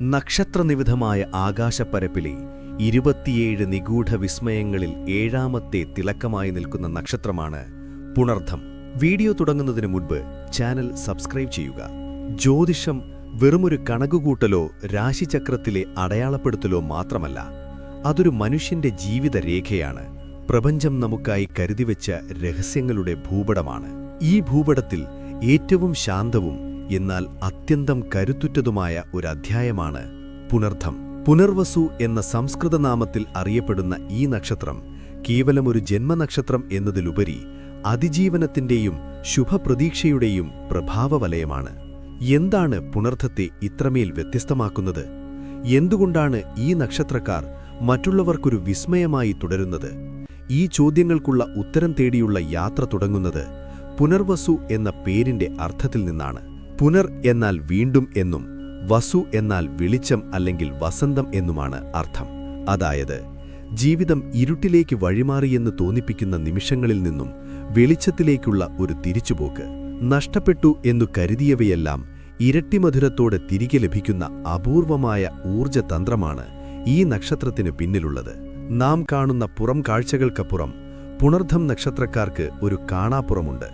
നക്ഷത്രനിവിധമായ ആകാശപ്പരപ്പിലെ 27 നിഗൂഢ വിസ്മയങ്ങളിൽ ഏഴാമത്തെ തിളക്കമായി നിൽക്കുന്ന നക്ഷത്രമാണ് പുണർദം. വീഡിയോ തുടങ്ങുന്നതിന് മുൻപ് ചാനൽ സബ്സ്ക്രൈബ് ചെയ്യുക. ജ്യോതിഷം വെറുമൊരു കണക്കുകൂട്ടലോ രാശിചക്രത്തിലെ അടയാളപ്പെടുത്തലോ മാത്രമല്ല, അതൊരു മനുഷ്യന്റെ ജീവിതരേഖയാണ്. പ്രപഞ്ചം നമുക്കായി കരുതിവെച്ച രഹസ്യങ്ങളുടെ ഭൂപടമാണ്. ഈ ഭൂപടത്തിൽ ഏറ്റവും ശാന്തവും എന്നാൽ അത്യന്തം കരുത്തുറ്റതുമായ ഒരു അധ്യായമാണ് പുണർദം. പുനർവസു എന്ന സംസ്കൃതനാമത്തിൽ അറിയപ്പെടുന്ന ഈ നക്ഷത്രം കേവലമൊരു ജന്മനക്ഷത്രം എന്നതിലുപരി അതിജീവനത്തിന്റെയും ശുഭപ്രതീക്ഷയുടെയും പ്രഭാവവലയമാണ്. എന്താണ് പുണർദത്തെ ഇത്രമേൽ വ്യത്യസ്തമാക്കുന്നത്? എന്തുകൊണ്ടാണ് ഈ നക്ഷത്രക്കാർ മറ്റുള്ളവർക്കൊരു വിസ്മയമായി തുടരുന്നത്? ഈ ചോദ്യങ്ങൾക്കുള്ള ഉത്തരം തേടിയുള്ള യാത്ര തുടങ്ങുന്നത് പുനർവസു എന്ന പേരിന്റെ അർത്ഥത്തിൽ നിന്നാണ്. പുനർ എന്നാൽ വീണ്ടും എന്നും വസു എന്നാൽ വെളിച്ചം അല്ലെങ്കിൽ വസന്തം എന്നുമാണ് അർത്ഥം. അതായത് ജീവിതം ഇരുട്ടിലേക്ക് വഴിമാറിയെന്ന് തോന്നിപ്പിക്കുന്ന നിമിഷങ്ങളിൽ നിന്നും വെളിച്ചത്തിലേക്കുള്ള ഒരു തിരിച്ചുപോക്ക്. നഷ്ടപ്പെട്ടു എന്നു കരുതിയവയെല്ലാം ഇരട്ടിമധുരത്തോടെ തിരികെ ലഭിക്കുന്ന അപൂർവമായ ഊർജ്ജതന്ത്രമാണ് ഈ നക്ഷത്രത്തിന് പിന്നിലുള്ളത്. നാം കാണുന്ന പുറം കാഴ്ചകൾക്കപ്പുറം പുണർദം നക്ഷത്രക്കാർക്ക് ഒരു കാണാപ്പുറമുണ്ട്.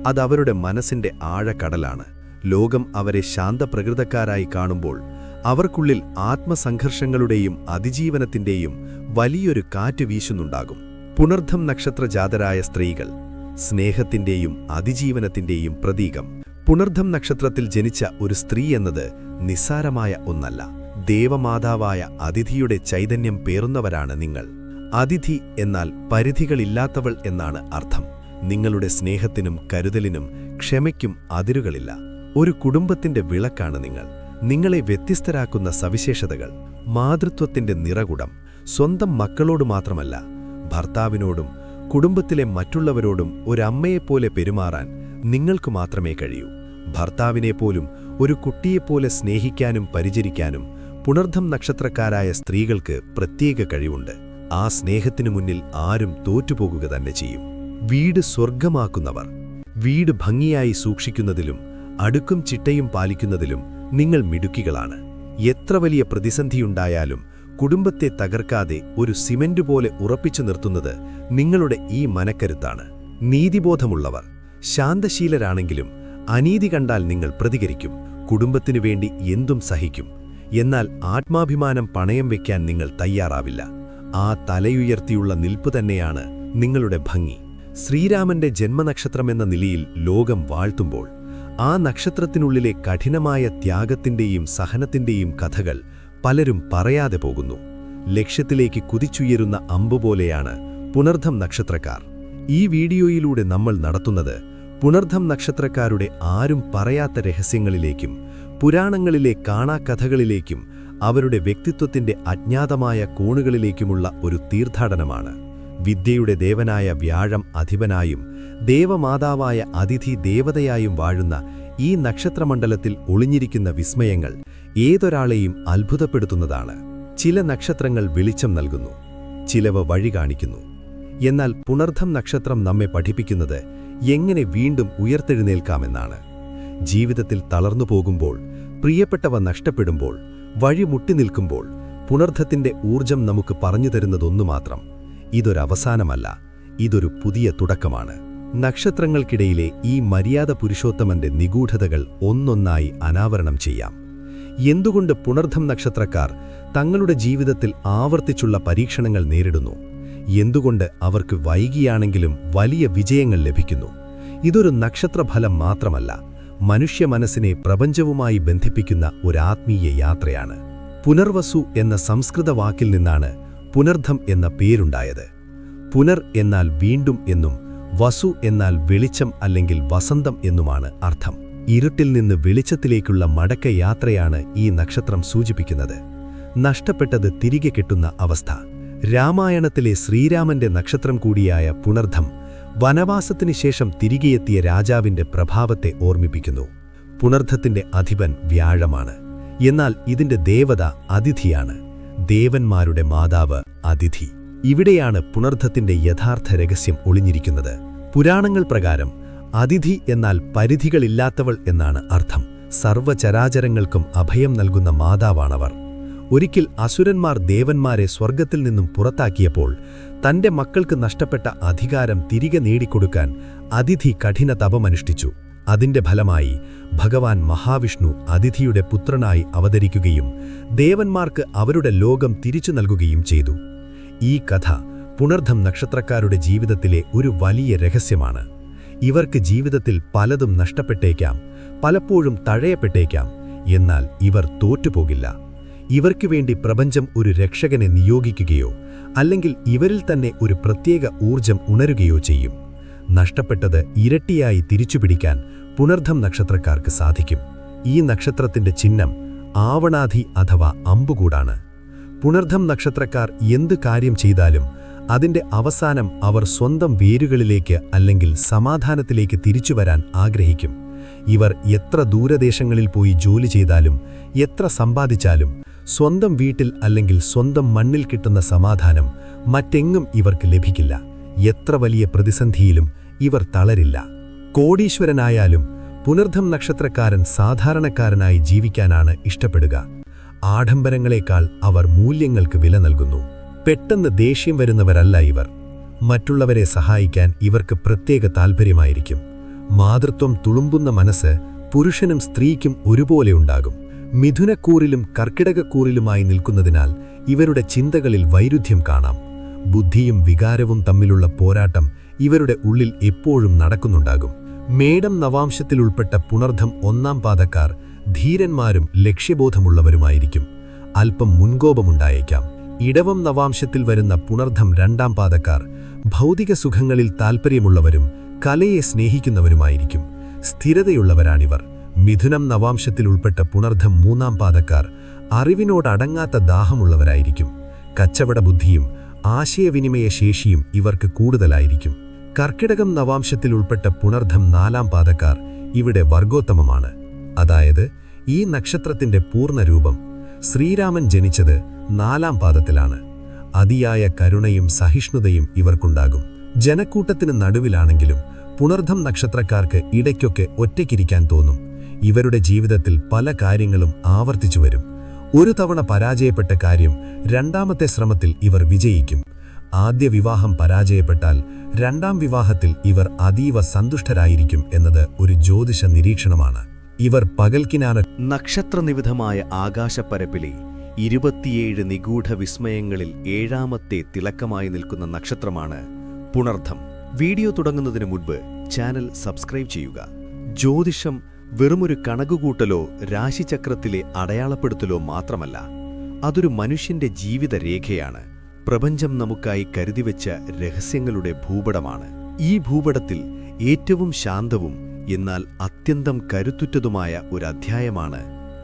അതവരുടെ മനസ്സിന്റെ ആഴക്കടലാണ്. ലോകം അവരെ ശാന്തപ്രകൃതക്കാരായി കാണുമ്പോൾ അവർക്കുള്ളിൽ ആത്മസംഘർഷങ്ങളുടെയും അതിജീവനത്തിന്റെയും വലിയൊരു കാറ്റ് വീശുന്നുണ്ടാകും. പുണർദം നക്ഷത്രജാതരായ സ്ത്രീകൾ സ്നേഹത്തിന്റെയും അതിജീവനത്തിന്റെയും പ്രതീകം. പുണർദം നക്ഷത്രത്തിൽ ജനിച്ച ഒരു സ്ത്രീ എന്നത് നിസ്സാരമായ ഒന്നല്ല. ദേവമാതാവായ അതിഥിയുടെ ചൈതന്യം പേറുന്നവരാണ് നിങ്ങൾ. അതിഥി എന്നാൽ പരിധികളില്ലാത്തവൾ എന്നാണ് അർത്ഥം. നിങ്ങളുടെ സ്നേഹത്തിനും കരുതലിനും ക്ഷമയ്ക്കും അതിരുകളില്ല. ഒരു കുടുംബത്തിന്റെ വിളക്കാണ് നിങ്ങൾ. നിങ്ങളെ വ്യത്യസ്തരാക്കുന്ന സവിശേഷതകൾ. മാതൃത്വത്തിന്റെ നിറകുടം. സ്വന്തം മക്കളോട് മാത്രമല്ല, ഭർത്താവിനോടും കുടുംബത്തിലെ മറ്റുള്ളവരോടും ഒരമ്മയെപ്പോലെ പെരുമാറാൻ നിങ്ങൾക്ക് മാത്രമേ കഴിയൂ. ഭർത്താവിനെപ്പോലും ഒരു കുട്ടിയെപ്പോലെ സ്നേഹിക്കാനും പരിചരിക്കാനും പുണർദം നക്ഷത്രക്കാരായ സ്ത്രീകൾക്ക് പ്രത്യേക കഴിവുണ്ട്. ആ സ്നേഹത്തിനു മുന്നിൽ ആരും തോറ്റുപോകുക തന്നെ ചെയ്യും. വീട് സ്വർഗമാക്കുന്നവർ. വീട് ഭംഗിയായി സൂക്ഷിക്കുന്നതിലും അടുക്കും ചിട്ടയും പാലിക്കുന്നതിലും നിങ്ങൾ മിടുക്കികളാണ്. എത്ര വലിയ പ്രതിസന്ധിയുണ്ടായാലും കുടുംബത്തെ തകർക്കാതെ ഒരു സിമന്റ് പോലെ ഉറപ്പിച്ചു നിർത്തുന്നത് നിങ്ങളുടെ ഈ മനക്കരുത്താണ്. നീതിബോധമുള്ളവർ. ശാന്തശീലരാണെങ്കിലും അനീതി കണ്ടാൽ നിങ്ങൾ പ്രതികരിക്കും. കുടുംബത്തിനു വേണ്ടി എന്തും സഹിക്കും. എന്നാൽ ആത്മാഭിമാനം പണയം വയ്ക്കാൻ നിങ്ങൾ തയ്യാറാവില്ല. ആ തലയുയർത്തിയുള്ള നിൽപ്പ് തന്നെയാണ് നിങ്ങളുടെ ഭംഗി. ശ്രീരാമന്റെ ജന്മനക്ഷത്രമെന്ന നിലയിൽ ലോകം വാഴ്ത്തുമ്പോൾ ആ നക്ഷത്രത്തിനുള്ളിലെ കഠിനമായ ത്യാഗത്തിന്റെയും സഹനത്തിന്റെയും കഥകൾ പലരും പറയാതെ പോകുന്നു. ലക്ഷ്യത്തിലേക്ക് കുതിച്ചുയരുന്ന അമ്പുപോലെയാണ് പുണർദം നക്ഷത്രക്കാർ. ഈ വീഡിയോയിലൂടെ നമ്മൾ നടത്തുന്നത് പുണർദം നക്ഷത്രക്കാരുടെ ആരും പറയാത്ത രഹസ്യങ്ങളിലേക്കും പുരാണങ്ങളിലെ കാണാക്കഥകളിലേക്കും അവരുടെ വ്യക്തിത്വത്തിന്റെ അജ്ഞാതമായ കോണുകളിലേക്കുമുള്ള ഒരു തീർത്ഥാടനമാണ്. വിദ്യയുടെ ദേവനായ വ്യാഴം അധിപനായും ദേവമാതാവായ അതിഥി ദേവതയായും വാഴുന്ന ഈ നക്ഷത്രമണ്ഡലത്തിൽ ഒളിഞ്ഞിരിക്കുന്ന വിസ്മയങ്ങൾ ഏതൊരാളെയും അത്ഭുതപ്പെടുത്തുന്നതാണ്. ചില നക്ഷത്രങ്ങൾ വെളിച്ചം നൽകുന്നു, ചിലവ വഴി കാണിക്കുന്നു. എന്നാൽ പുണർദം നക്ഷത്രം നമ്മെ പഠിപ്പിക്കുന്നത് എങ്ങനെ വീണ്ടും ഉയർത്തെഴുന്നേൽക്കാമെന്നാണ്. ജീവിതത്തിൽ തളർന്നു പോകുമ്പോൾ, പ്രിയപ്പെട്ടവ നഷ്ടപ്പെടുമ്പോൾ, വഴി മുട്ടിനിൽക്കുമ്പോൾ പുണർദത്തിന്റെ ഊർജം നമുക്ക് പറഞ്ഞു തരുന്നതൊന്നു മാത്രം: ഇതൊരവസാനമല്ല, ഇതൊരു പുതിയ തുടക്കമാണ്. നക്ഷത്രങ്ങൾക്കിടയിലെ ഈ മര്യാദ പുരുഷോത്തമന്റെ നിഗൂഢതകൾ ഒന്നൊന്നായി അനാവരണം ചെയ്യാം. എന്തുകൊണ്ട് പുണർദം നക്ഷത്രക്കാർ തങ്ങളുടെ ജീവിതത്തിൽ ആവർത്തിച്ചുള്ള പരീക്ഷണങ്ങൾ നേരിടുന്നു? എന്തുകൊണ്ട് അവർക്ക് വൈകിയാണെങ്കിലും വലിയ വിജയങ്ങൾ ലഭിക്കുന്നു? ഇതൊരു നക്ഷത്രഫലം മാത്രമല്ല, മനുഷ്യ മനസ്സിനെ പ്രപഞ്ചവുമായി ബന്ധിപ്പിക്കുന്ന ഒരാത്മീയ യാത്രയാണ്. പുനർവസു എന്ന സംസ്കൃത വാക്കിൽ നിന്നാണ് പുനർദം എന്ന പേരുണ്ടായത്. പുനർ എന്നാൽ വീണ്ടും എന്നും വസു എന്നാൽ വെളിച്ചം അല്ലെങ്കിൽ വസന്തം എന്നുമാണ് അർത്ഥം. ഇരുട്ടിൽ നിന്ന് വെളിച്ചത്തിലേക്കുള്ള മടക്കയാത്രയാണ് ഈ നക്ഷത്രം സൂചിപ്പിക്കുന്നത്. നഷ്ടപ്പെട്ടത് തിരികെ കിട്ടുന്ന അവസ്ഥ. രാമായണത്തിലെ ശ്രീരാമന്റെ നക്ഷത്രം കൂടിയായ പുണർദം വനവാസത്തിനു ശേഷം തിരികെയെത്തിയ രാജാവിന്റെ പ്രഭാവത്തെ ഓർമ്മിപ്പിക്കുന്നു. പുണർദത്തിന്റെ അധിപൻ വ്യാഴമാണ്. എന്നാൽ ഇതിന്റെ ദേവത അതിഥിയാണ്. ദേവന്മാരുടെ മാതാവ് അതിഥി. ഇവിടെയാണ് പുണർദത്തിന്റെ യഥാർത്ഥ രഹസ്യം ഒളിഞ്ഞിരിക്കുന്നത്. പുരാണങ്ങൾ പ്രകാരം അതിഥി എന്നാൽ പരിധികളില്ലാത്തവൾ എന്നാണ് അർത്ഥം. സർവ്വചരാചരങ്ങൾക്കും അഭയം നൽകുന്ന മാതാവാണവർ. ഒരിക്കൽ അസുരന്മാർ ദേവന്മാരെ സ്വർഗ്ഗത്തിൽ നിന്നും പുറത്താക്കിയപ്പോൾ തന്റെ മക്കൾക്ക് നഷ്ടപ്പെട്ട അധികാരം തിരികെ നേടിക്കൊടുക്കാൻ അതിഥി കഠിന തപമനുഷ്ഠിച്ചു. അതിന്റെ ഫലമായി ഭഗവാൻ മഹാവിഷ്ണു അതിഥിയുടെ പുത്രനായി അവതരിക്കുകയും ദേവന്മാർക്ക് അവരുടെ ലോകം തിരിച്ചു നൽകുകയും ചെയ്തു. ഈ കഥ പുണർധം നക്ഷത്രക്കാരുടെ ജീവിതത്തിലെ ഒരു വലിയ രഹസ്യമാണ്. ഇവർക്ക് ജീവിതത്തിൽ പലതും നഷ്ടപ്പെട്ടേക്കാം, പലപ്പോഴും തഴയപ്പെട്ടേക്കാം. എന്നാൽ ഇവർ തോറ്റുപോകില്ല. ഇവർക്കു വേണ്ടി പ്രപഞ്ചം ഒരു രക്ഷകനെ നിയോഗിക്കുകയോ അല്ലെങ്കിൽ ഇവരിൽ തന്നെ ഒരു പ്രത്യേക ഊർജം ഉണരുകയോ ചെയ്യും. നഷ്ടപ്പെട്ടത് ഇരട്ടിയായി തിരിച്ചുപിടിക്കാൻ പുണർധം നക്ഷത്രക്കാർക്ക് സാധിക്കും. ഈ നക്ഷത്രത്തിന്റെ ചിഹ്നം ആവണാധി അഥവാ അമ്പുകൂടാണ്. പുണർധം നക്ഷത്രക്കാർ എന്ത് കാര്യം ചെയ്താലും അതിന്റെ അവസാനം അവർ സ്വന്തം വേരുകളിലേക്ക് അല്ലെങ്കിൽ സമാധാനത്തിലേക്ക് തിരിച്ചുവരാൻ ആഗ്രഹിക്കും. ഇവർ എത്ര ദൂരദേശങ്ങളിൽ പോയി ജോലി ചെയ്താലും എത്ര സമ്പാദിച്ചാലും സ്വന്തം വീട്ടിൽ അല്ലെങ്കിൽ സ്വന്തം മണ്ണിൽ കിട്ടുന്ന സമാധാനം മറ്റെങ്ങും ഇവർക്ക് ലഭിക്കില്ല. എത്ര വലിയ പ്രതിസന്ധിയിലും ഇവർ തളരില്ല. കോടീശ്വരനായാലും പുണർധം നക്ഷത്രക്കാരൻ സാധാരണക്കാരനായി ജീവിക്കാനാണ് ഇഷ്ടപ്പെടുക. ആഡംബരങ്ങളെക്കാൾ അവർ മൂല്യങ്ങൾക്ക് വില നൽകുന്നു. പെട്ടെന്ന് ദേഷ്യം വരുന്നവരല്ല ഇവർ. മറ്റുള്ളവരെ സഹായിക്കാൻ ഇവർക്ക് പ്രത്യേക താൽപ്പര്യമായിരിക്കും. മാതൃത്വം തുളുമ്പുന്ന മനസ്സ് പുരുഷനും സ്ത്രീക്കും ഒരുപോലെ ഉണ്ടാകും. മിഥുനക്കൂറിലും കർക്കിടകക്കൂറിലുമായി നിൽക്കുന്നതിനാൽ ഇവരുടെ ചിന്തകളിൽ വൈരുദ്ധ്യം കാണാം. ബുദ്ധിയും വികാരവും തമ്മിലുള്ള പോരാട്ടം ഇവരുടെ ഉള്ളിൽ എപ്പോഴും നടക്കുന്നുണ്ടാകും. മേടം നവാംശത്തിൽ ഉൾപ്പെട്ട പുണർധം ഒന്നാം പാദക്കാർ ധീരന്മാരും ലക്ഷ്യബോധമുള്ളവരുമായിരിക്കും. അല്പം മുൻകോപമുണ്ടായേക്കാം. ഇടവം നവാംശത്തിൽ വരുന്ന പുണർധം രണ്ടാം പാദക്കാർ ഭൗതിക സുഖങ്ങളിൽ താൽപ്പര്യമുള്ളവരും കലയെ സ്നേഹിക്കുന്നവരുമായിരിക്കും. സ്ഥിരതയുള്ളവരാണിവർ. മിഥുനം നവാംശത്തിൽ ഉൾപ്പെട്ട പുണർധം മൂന്നാം പാദക്കാർ അറിവിനോടടങ്ങാത്ത ദാഹമുള്ളവരായിരിക്കും. കച്ചവട ബുദ്ധിയും ആശയവിനിമയ ശേഷിയും ഇവർക്ക് കൂടുതലായിരിക്കും. കർക്കിടകം നവാംശത്തിൽ ഉൾപ്പെട്ട പുണർധം നാലാം പാദക്കാർ ഇവിടെ വർഗോത്തമമാണ്. അതായത് ഈ നക്ഷത്രത്തിന്റെ പൂർണ്ണരൂപം. ശ്രീരാമൻ ജനിച്ചത് നാലാം പാദത്തിലാണ്. അതിയായ കരുണയും സഹിഷ്ണുതയും ഇവർക്കുണ്ടാകും. ജനക്കൂട്ടത്തിന് നടുവിലാണെങ്കിലും പുണർധം നക്ഷത്രക്കാർക്ക് ഇടയ്ക്കൊക്കെ ഒറ്റയ്ക്കിരിക്കാൻ തോന്നും. ഇവരുടെ ജീവിതത്തിൽ പല കാര്യങ്ങളും ആവർത്തിച്ചു വരും. ഒരു തവണ പരാജയപ്പെട്ട കാര്യം രണ്ടാമത്തെ ശ്രമത്തിൽ ഇവർ വിജയിക്കും. ആദ്യ വിവാഹം പരാജയപ്പെട്ടാൽ രണ്ടാം വിവാഹത്തിൽ ഇവർ അതീവ സന്തുഷ്ടരായിരിക്കും എന്നത് ഒരു ജ്യോതിഷ നിരീക്ഷണമാണ്. ഇവർ പകൽക്കിനാണ്. നക്ഷത്രനിവിധമായ ആകാശപ്പരപ്പിലെ 27 നിഗൂഢ വിസ്മയങ്ങളിൽ 7ാമത്തെ തിളക്കമായി നിൽക്കുന്ന നക്ഷത്രമാണ് പുണർധം. വീഡിയോ തുടങ്ങുന്നതിന് മുൻപ് ചാനൽ സബ്സ്ക്രൈബ് ചെയ്യുക. ജ്യോതിഷം വെറുമൊരു കണക്കുകൂട്ടലോ രാശിചക്രത്തിലെ അടയാളപ്പെടുത്തലോ മാത്രമല്ല, അതൊരു മനുഷ്യന്റെ ജീവിതരേഖയാണ്. പ്രപഞ്ചം നമുക്കായി കരുതിവെച്ച രഹസ്യങ്ങളുടെ ഭൂപടമാണ്. ഈ ഭൂപടത്തിൽ ഏറ്റവും ശാന്തവും എന്നാൽ അത്യന്തം കരുത്തുറ്റതുമായ ഒരു അധ്യായമാണ്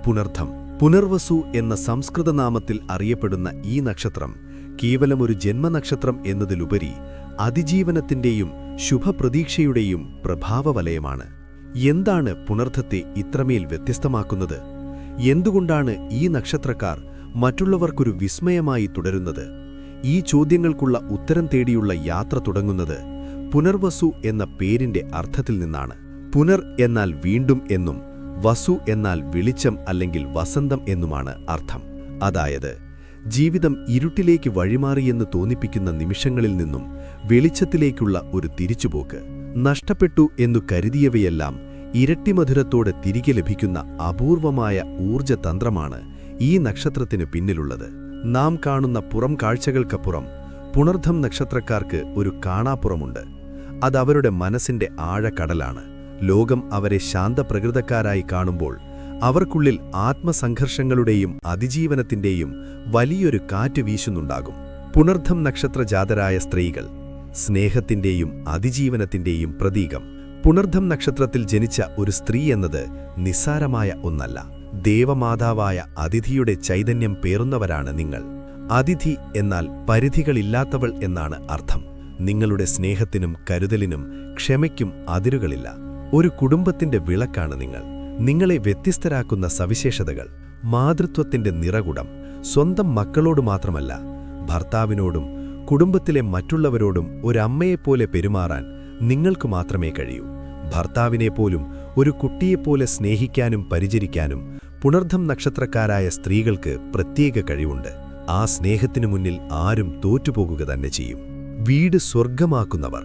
പുണർധം. പുനർവസു എന്ന സംസ്കൃത നാമത്തിൽ അറിയപ്പെടുന്ന ഈ നക്ഷത്രം കേവലമൊരു ജന്മനക്ഷത്രം എന്നതിലുപരി അതിജീവനത്തിന്റെയും ശുഭപ്രതീക്ഷയുടെയും പ്രഭാവവലയമാണ്. എന്താണ് പുണർധത്തെ ഇത്രമേൽ വ്യത്യസ്തമാക്കുന്നത്? എന്തുകൊണ്ടാണ് ഈ നക്ഷത്രക്കാർ മറ്റുള്ളവർക്കൊരു വിസ്മയമായി തുടരുന്നത്? ഈ ചോദ്യങ്ങൾക്കുള്ള ഉത്തരം തേടിയുള്ള യാത്ര തുടങ്ങുന്നത് പുനർവസു എന്ന പേരിന്റെ അർത്ഥത്തിൽ നിന്നാണ്. പുനർ എന്നാൽ വീണ്ടും എന്നും വസു എന്നാൽ വെളിച്ചം അല്ലെങ്കിൽ വസന്തം എന്നുമാണ് അർത്ഥം. അതായത് ജീവിതം ഇരുട്ടിലേക്ക് വഴിമാറിയെന്ന് തോന്നിപ്പിക്കുന്ന നിമിഷങ്ങളിൽ നിന്നും വെളിച്ചത്തിലേക്കുള്ള ഒരു തിരിച്ചുപോക്ക്. നഷ്ടപ്പെട്ടു എന്നു കരുതിയവയെല്ലാം ഇരട്ടിമധുരത്തോടെ തിരികെ ലഭിക്കുന്ന അപൂർവമായ ഊർജതന്ത്രമാണ് ഈ നക്ഷത്രത്തിന് പിന്നിലുള്ളത്. നാം കാണുന്ന പുറം കാഴ്ചകൾക്കപ്പുറം പുണർധം നക്ഷത്രക്കാർക്ക് ഒരു കാണാപ്പുറമുണ്ട്. അതവരുടെ മനസ്സിന്റെ ആഴക്കടലാണ്. ലോകം അവരെ ശാന്തപ്രകൃതക്കാരായി കാണുമ്പോൾ അവർക്കുള്ളിൽ ആത്മസംഘർഷങ്ങളുടെയും അതിജീവനത്തിന്റെയും വലിയൊരു കാറ്റ് വീശുന്നുണ്ടാകും. പുണർധം നക്ഷത്രജാതരായ സ്ത്രീകൾ സ്നേഹത്തിന്റെയും അതിജീവനത്തിന്റെയും പ്രതീകം. പുണർധം നക്ഷത്രത്തിൽ ജനിച്ച ഒരു സ്ത്രീ എന്നത് നിസ്സാരമായ ഒന്നല്ല. ദേവമാതാവായ അതിഥിയുടെ ചൈതന്യം പേറുന്നവരാണ് നിങ്ങൾ. അതിഥി എന്നാൽ പരിധികളില്ലാത്തവൾ എന്നാണ് അർത്ഥം. നിങ്ങളുടെ സ്നേഹത്തിനും കരുതലിനും ക്ഷമയ്ക്കും അതിരുകളില്ല. ഒരു കുടുംബത്തിന്റെ വിളക്കാണ് നിങ്ങൾ. നിങ്ങളെ വ്യത്യസ്തരാക്കുന്ന സവിശേഷതകൾ. മാതൃത്വത്തിന്റെ നിറകുടം. സ്വന്തം മക്കളോട് മാത്രമല്ല, ഭർത്താവിനോടും കുടുംബത്തിലെ മറ്റുള്ളവരോടും ഒരമ്മയെപ്പോലെ പെരുമാറാൻ നിങ്ങൾക്ക് മാത്രമേ കഴിയൂ. ഭർത്താവിനെപ്പോലും ഒരു കുട്ടിയെപ്പോലെ സ്നേഹിക്കാനും പരിചരിക്കാനും പുണർദ്ധം നക്ഷത്രക്കാരായ സ്ത്രീകൾക്ക് പ്രത്യേക കഴിവുണ്ട്. ആ സ്നേഹത്തിനു മുന്നിൽ ആരും തോറ്റുപോകുക തന്നെ ചെയ്യും. വീട് സ്വർഗമാക്കുന്നവർ.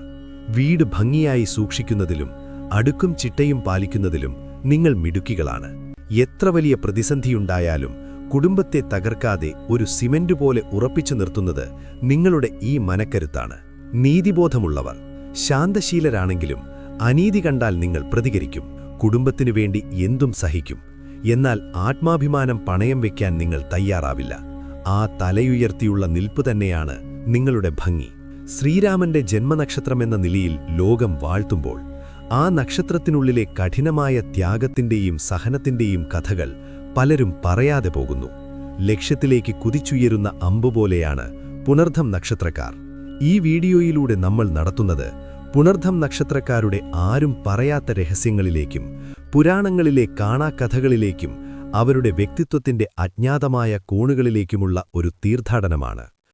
വീട് ഭംഗിയായി സൂക്ഷിക്കുന്നതിലും അടുക്കും ചിട്ടയും പാലിക്കുന്നതിലും നിങ്ങൾ മിടുക്കികളാണ്. എത്ര വലിയ പ്രതിസന്ധിയുണ്ടായാലും കുടുംബത്തെ തകർക്കാതെ ഒരു സിമന്റ് പോലെ ഉറപ്പിച്ചു നിർത്തുന്നത് നിങ്ങളുടെ ഈ മനക്കരുത്താണ്. നീതിബോധമുള്ളവർ. ശാന്തശീലരാണെങ്കിലും അനീതി കണ്ടാൽ നിങ്ങൾ പ്രതികരിക്കും. കുടുംബത്തിനു വേണ്ടി എന്തും സഹിക്കും. എന്നാൽ ആത്മാഭിമാനം പണയം വയ്ക്കാൻ നിങ്ങൾ തയ്യാറാവില്ല. ആ തലയുയർത്തിയുള്ള നിൽപ്പ് തന്നെയാണ് നിങ്ങളുടെ ഭംഗി. ശ്രീരാമന്റെ ജന്മനക്ഷത്രമെന്ന നിലയിൽ ലോകം വാഴ്ത്തുമ്പോൾ ആ നക്ഷത്രത്തിനുള്ളിലെ കഠിനമായ ത്യാഗത്തിന്റെയും സഹനത്തിന്റെയും കഥകൾ പലരും പറയാതെ പോകുന്നു. ലക്ഷ്യത്തിലേക്ക് കുതിച്ചുയരുന്ന അമ്പുപോലെയാണ് പുണർദ്ധം നക്ഷത്രക്കാർ. ഈ വീഡിയോയിലൂടെ നമ്മൾ നടത്തുന്നത് പുണർദ്ധം നക്ഷത്രക്കാരുടെ ആരും പറയാത്ത രഹസ്യങ്ങളിലേക്കും പുരാണങ്ങളിലെ കാണാക്കഥകളിലേക്കും അവരുടെ വ്യക്തിത്വത്തിന്റെ അജ്ഞാതമായ കോണുകളിലേക്കുമുള്ള ഒരു തീർത്ഥാടനമാണ്.